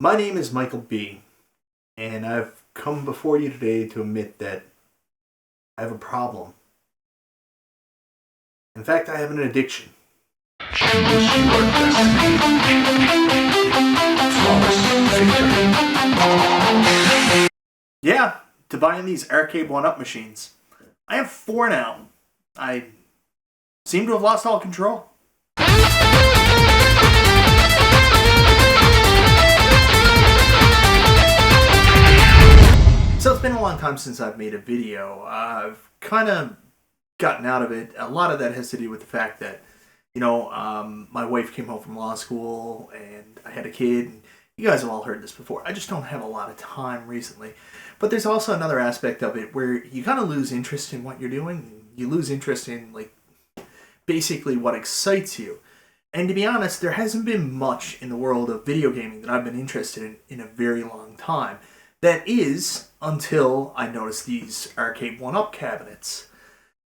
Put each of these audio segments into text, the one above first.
My name is Michael B, and I've come before you today to admit that I have a problem. In fact, I have an addiction. Choose your destiny. Flawless victory. Yeah, to buying these Arcade1Up machines. I have 4 now. I seem to have lost all control. So it's been a long time since I've made a video. I've kind of gotten out of it. A lot of that has to do with the fact that, my wife came home from law school and I had a kid. And you guys have all heard this before. I just don't have a lot of time recently. But there's also another aspect of it where you kind of lose interest in what you're doing. You lose interest in, basically what excites you. And to be honest, there hasn't been much in the world of video gaming that I've been interested in a very long time. That is, until I noticed these Arcade1Up cabinets.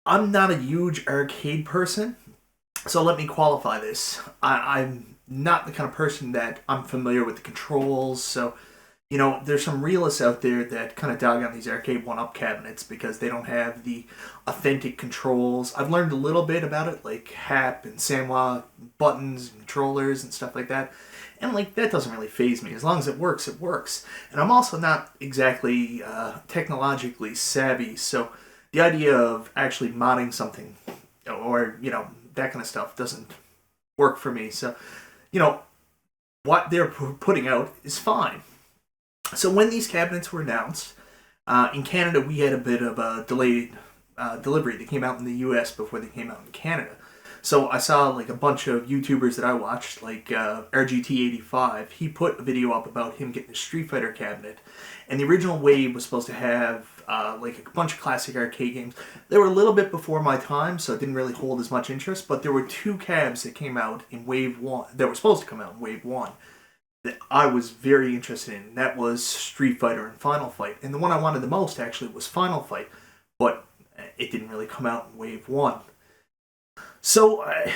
I'm not a huge arcade person, so let me qualify this. I'm not the kind of person that I'm familiar with the controls, so, there's some realists out there that kind of dog on these Arcade1Up cabinets because they don't have the authentic controls. I've learned a little bit about it, like HAP and SAMWA buttons and controllers and stuff like that. And that doesn't really faze me. As long as it works, it works. And I'm also not exactly technologically savvy, so the idea of actually modding something or, that kind of stuff doesn't work for me. So, what they're putting out is fine. So when these cabinets were announced, in Canada we had a bit of a delayed delivery. They came out in the US before they came out in Canada. So I saw a bunch of YouTubers that I watched, like RGT85. He put a video up about him getting a Street Fighter cabinet. And the original wave was supposed to have a bunch of classic arcade games. They were a little bit before my time, so it didn't really hold as much interest. But there were 2 cabs that came out in Wave 1, that were supposed to come out in Wave 1, that I was very interested in. That was Street Fighter and Final Fight. And the one I wanted the most, actually, was Final Fight. But it didn't really come out in Wave 1. So, I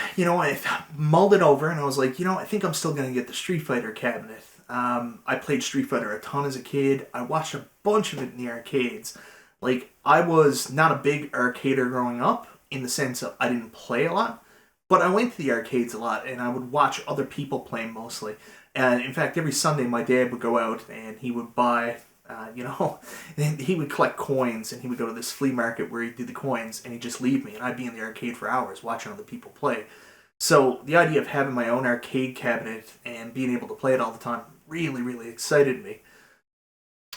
mulled it over and I was like, I think I'm still going to get the Street Fighter cabinet. I played Street Fighter a ton as a kid. I watched a bunch of it in the arcades. I was not a big arcader growing up in the sense of I didn't play a lot, but I went to the arcades a lot and I would watch other people play mostly. And in fact, every Sunday my dad would go out and he would buy... and he would collect coins and he would go to this flea market where he'd do the coins and he'd just leave me and I'd be in the arcade for hours watching other people play. So the idea of having my own arcade cabinet and being able to play it all the time really, really excited me.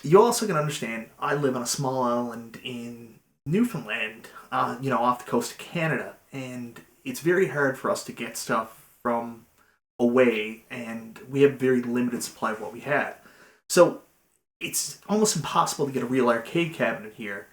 You also can understand, I live on a small island in Newfoundland, off the coast of Canada, and it's very hard for us to get stuff from away, and we have very limited supply of what we have. So it's almost impossible to get a real arcade cabinet here.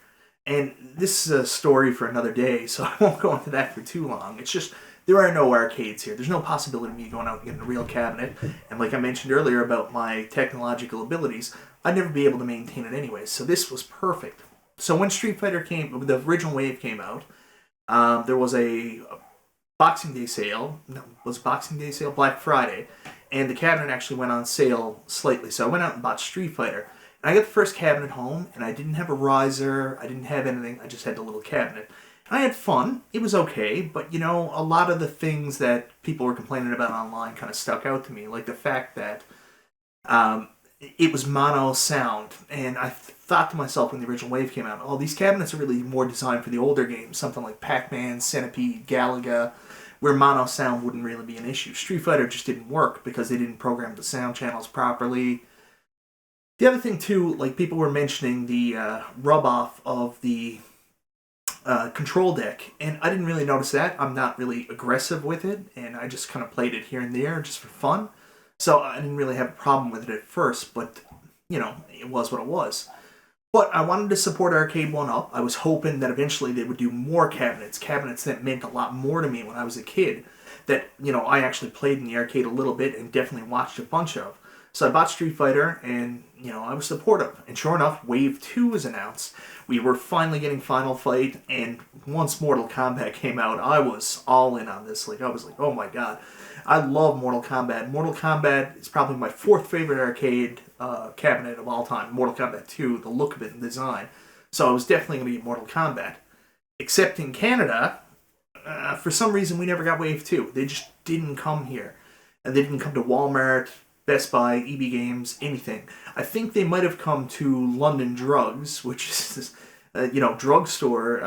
And this is a story for another day, so I won't go into that for too long. It's just, there are no arcades here. There's no possibility of me going out and getting a real cabinet. And like I mentioned earlier about my technological abilities, I'd never be able to maintain it anyway. So this was perfect. So when Street Fighter the original wave came out, there was a Boxing Day sale. No, was Boxing Day sale? Black Friday. And the cabinet actually went on sale slightly. So I went out and bought Street Fighter. And I got the first cabinet home, and I didn't have a riser. I didn't have anything. I just had the little cabinet. And I had fun. It was okay. But, a lot of the things that people were complaining about online kind of stuck out to me. Like the fact that it was mono sound. And I thought to myself when the original wave came out, oh, these cabinets are really more designed for the older games. Something like Pac-Man, Centipede, Galaga, where mono sound wouldn't really be an issue. Street Fighter just didn't work because they didn't program the sound channels properly. The other thing, too, people were mentioning the rub-off of the control deck, and I didn't really notice that. I'm not really aggressive with it, and I just kind of played it here and there just for fun. So I didn't really have a problem with it at first, but, it was what it was. But I wanted to support Arcade1Up. I was hoping that eventually they would do more cabinets that meant a lot more to me when I was a kid, that, I actually played in the arcade a little bit and definitely watched a bunch of. So I bought Street Fighter, and I was supportive. And sure enough, Wave 2 was announced. We were finally getting Final Fight, and once Mortal Kombat came out, I was all in on this. Like, I was like, oh my god. I love Mortal Kombat. Mortal Kombat is probably my fourth favorite arcade cabinet of all time. Mortal Kombat 2, the look of it and design. So I was definitely going to get Mortal Kombat. Except in Canada, for some reason, we never got Wave 2. They just didn't come here. And they didn't come to Walmart, Best Buy, EB Games, anything. I think they might have come to London Drugs, which is this, drugstore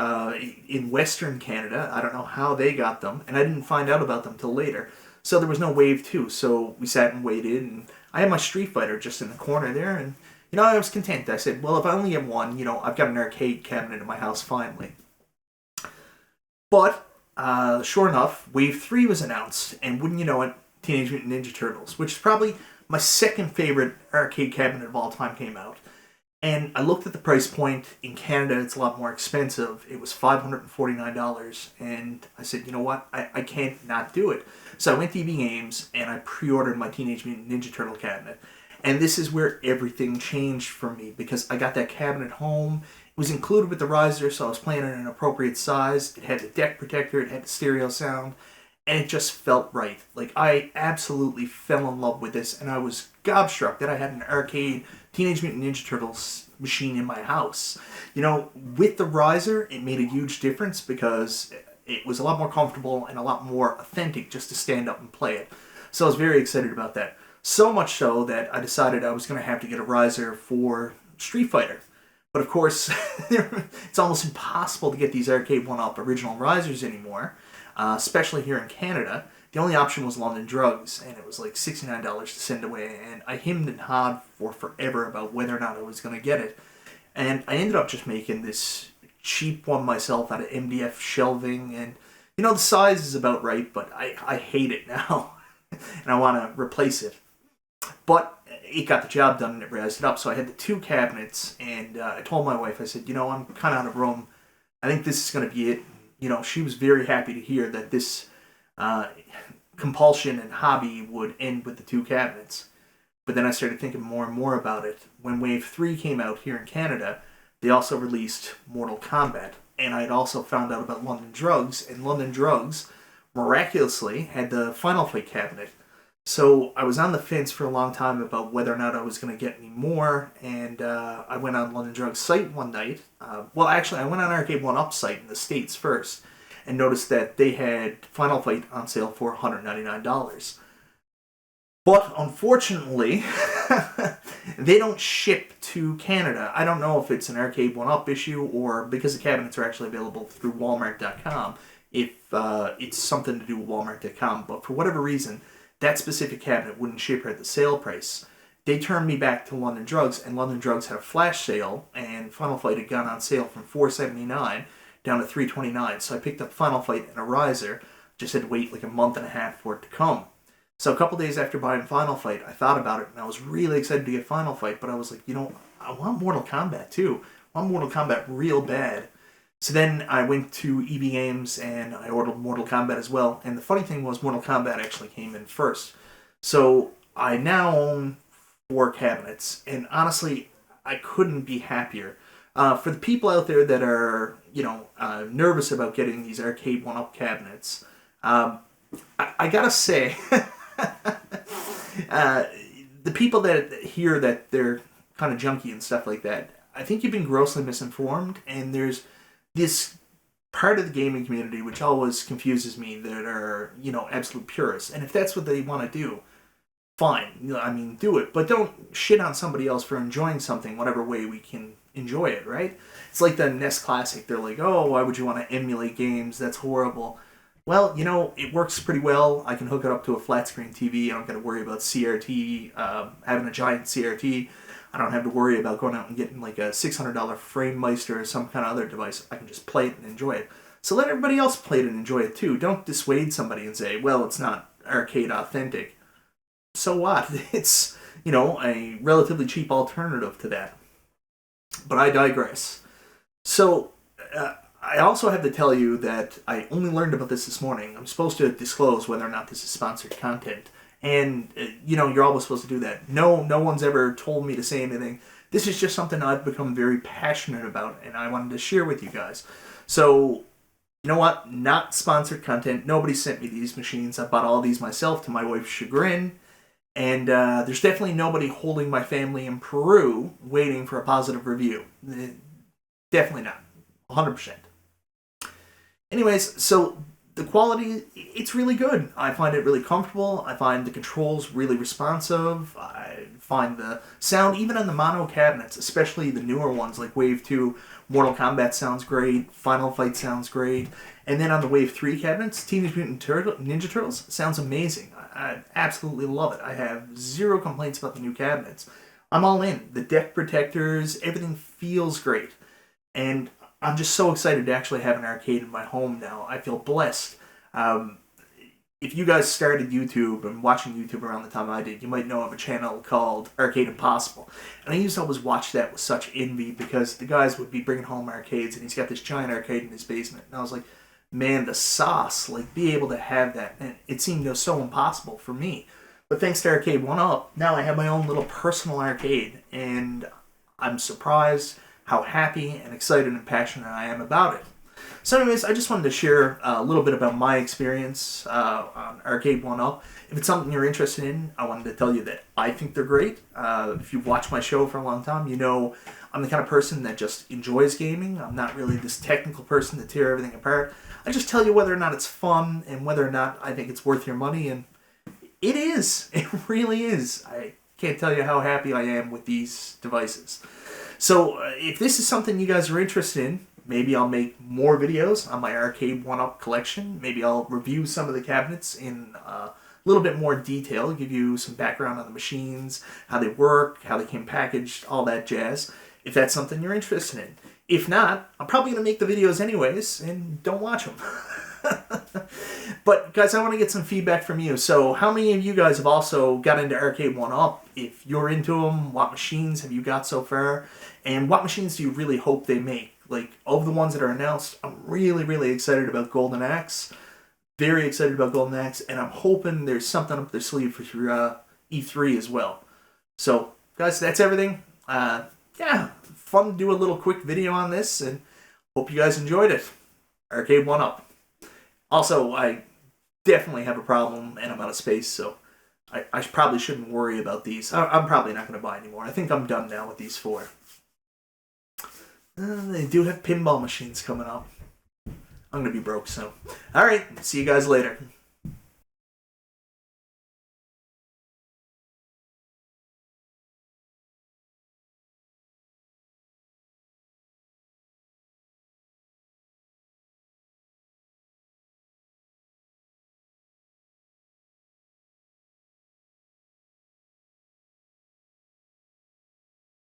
in Western Canada. I don't know how they got them, and I didn't find out about them till later. So there was no Wave 2, so we sat and waited, and I had my Street Fighter just in the corner there, and, I was content. I said, well, if I only have one, I've got an arcade cabinet in my house finally. But, sure enough, Wave 3 was announced, and wouldn't you know it, Teenage Mutant Ninja Turtles, which is probably my second favorite arcade cabinet of all time, came out. And I looked at the price point. In Canada, it's a lot more expensive. It was $549, and I said, you know what? I can't not do it. So I went to EB Games, and I pre-ordered my Teenage Mutant Ninja Turtle cabinet. And this is where everything changed for me, because I got that cabinet home. It was included with the riser, so I was playing it in an appropriate size. It had the deck protector, it had the stereo sound, and it just felt right. Like, I absolutely fell in love with this, and I was gobstruck that I had an arcade Teenage Mutant Ninja Turtles machine in my house. With the riser, it made a huge difference because it was a lot more comfortable and a lot more authentic just to stand up and play it. So I was very excited about that. So much so that I decided I was going to have to get a riser for Street Fighter. But of course, it's almost impossible to get these Arcade1Up original risers anymore, especially here in Canada. The only option was London Drugs, and it was like $69 to send away, and I hemmed and hawed for forever about whether or not I was going to get it. And I ended up just making this cheap one myself out of MDF shelving, and the size is about right, but I hate it now, and I want to replace it. But it got the job done, and it raised it up, so I had the two cabinets, and I told my wife, I said, I'm kind of out of room. I think this is going to be it. She was very happy to hear that this compulsion and hobby would end with the two cabinets. But then I started thinking more and more about it. When Wave 3 came out here in Canada, they also released Mortal Kombat. And I had also found out about London Drugs, and London Drugs miraculously had the Final Fight cabinet. So I was on the fence for a long time about whether or not I was going to get any more, and I went on London Drugs' site one night. I went on Arcade1Up site in the States first, and noticed that they had Final Fight on sale for $199. But unfortunately, they don't ship to Canada. I don't know if it's an Arcade1Up issue or because the cabinets are actually available through Walmart.com, if it's something to do with Walmart.com. But for whatever reason, that specific cabinet wouldn't ship her at the sale price. They turned me back to London Drugs, and London Drugs had a flash sale, and Final Fight had gone on sale from $479 down to $329. So I picked up Final Fight and a riser, just had to wait like a month and a half for it to come. So a couple days after buying Final Fight, I thought about it, and I was really excited to get Final Fight, but I was like, I want Mortal Kombat too. I want Mortal Kombat real bad. So then I went to EB Games and I ordered Mortal Kombat as well. And the funny thing was Mortal Kombat actually came in first. So I now own 4 cabinets. And honestly, I couldn't be happier. For the people out there that are, nervous about getting these Arcade1Up cabinets, I gotta say, the people that hear that they're kind of junky and stuff like that, I think you've been grossly misinformed, and there's this part of the gaming community which always confuses me that are, absolute purists. And if that's what they want to do, fine. Do it. But don't shit on somebody else for enjoying something whatever way we can enjoy it, right? It's like the NES Classic. They're like, oh, why would you want to emulate games? That's horrible. Well, it works pretty well. I can hook it up to a flat screen TV. I don't got to worry about CRT, having a giant CRT. I don't have to worry about going out and getting like a $600 FrameMeister or some kind of other device. I can just play it and enjoy it. So let everybody else play it and enjoy it too. Don't dissuade somebody and say, well, it's not arcade authentic. So what? It's, a relatively cheap alternative to that. But I digress. So, I also have to tell you that I only learned about this morning. I'm supposed to disclose whether or not this is sponsored content And, you're always supposed to do that. No one's ever told me to say anything. This is just something I've become very passionate about, and I wanted to share with you guys. So, you know what? Not sponsored content. Nobody sent me these machines. I bought all these myself to my wife's chagrin. And there's definitely nobody holding my family in Peru waiting for a positive review. Definitely not. 100%. Anyways, so the quality, it's really good. I find it really comfortable. I find the controls really responsive. I find the sound, even on the mono cabinets, especially the newer ones like Wave 2, Mortal Kombat sounds great, Final Fight sounds great. And then on the Wave 3 cabinets, Teenage Mutant Ninja Turtles sounds amazing. I absolutely love it. I have zero complaints about the new cabinets. I'm all in. The deck protectors, everything feels great. And I'm just so excited to actually have an arcade in my home now. I feel blessed. If you guys started YouTube and watching YouTube around the time I did, you might know of a channel called Arcade Impossible. And I used to always watch that with such envy because the guys would be bringing home arcades and he's got this giant arcade in his basement. And I was like, man, the sauce, like, be able to have that. And it seemed so impossible for me. But thanks to Arcade1Up, now I have my own little personal arcade. And I'm surprised how happy and excited and passionate I am about it. So anyways, I just wanted to share a little bit about my experience on Arcade1Up. If it's something you're interested in, I wanted to tell you that I think they're great. If you've watched my show for a long time, you know I'm the kind of person that just enjoys gaming. I'm not really this technical person to tear everything apart. I just tell you whether or not it's fun and whether or not I think it's worth your money, and it is. It really is. I can't tell you how happy I am with these devices. So if this is something you guys are interested in, maybe I'll make more videos on my Arcade1Up collection. Maybe I'll review some of the cabinets in a little bit more detail, give you some background on the machines, how they work, how they came packaged, all that jazz, if that's something you're interested in. If not, I'm probably going to make the videos anyways, and don't watch them. But guys, I want to get some feedback from you. So how many of you guys have also got into Arcade1Up? If you're into them, what machines have you got so far? And what machines do you really hope they make? Like, of the ones that are announced, I'm really, really excited about Golden Axe. Very excited about Golden Axe. And I'm hoping there's something up their sleeve for your E3 as well. So, guys, that's everything. Yeah, fun to do a little quick video on this. And hope you guys enjoyed it. Arcade1Up. Also, I definitely have a problem and I'm out of space, so I probably shouldn't worry about these. I'm probably not going to buy anymore. I think I'm done now with these four. They do have pinball machines coming up. I'm going to be broke soon. Alright, see you guys later.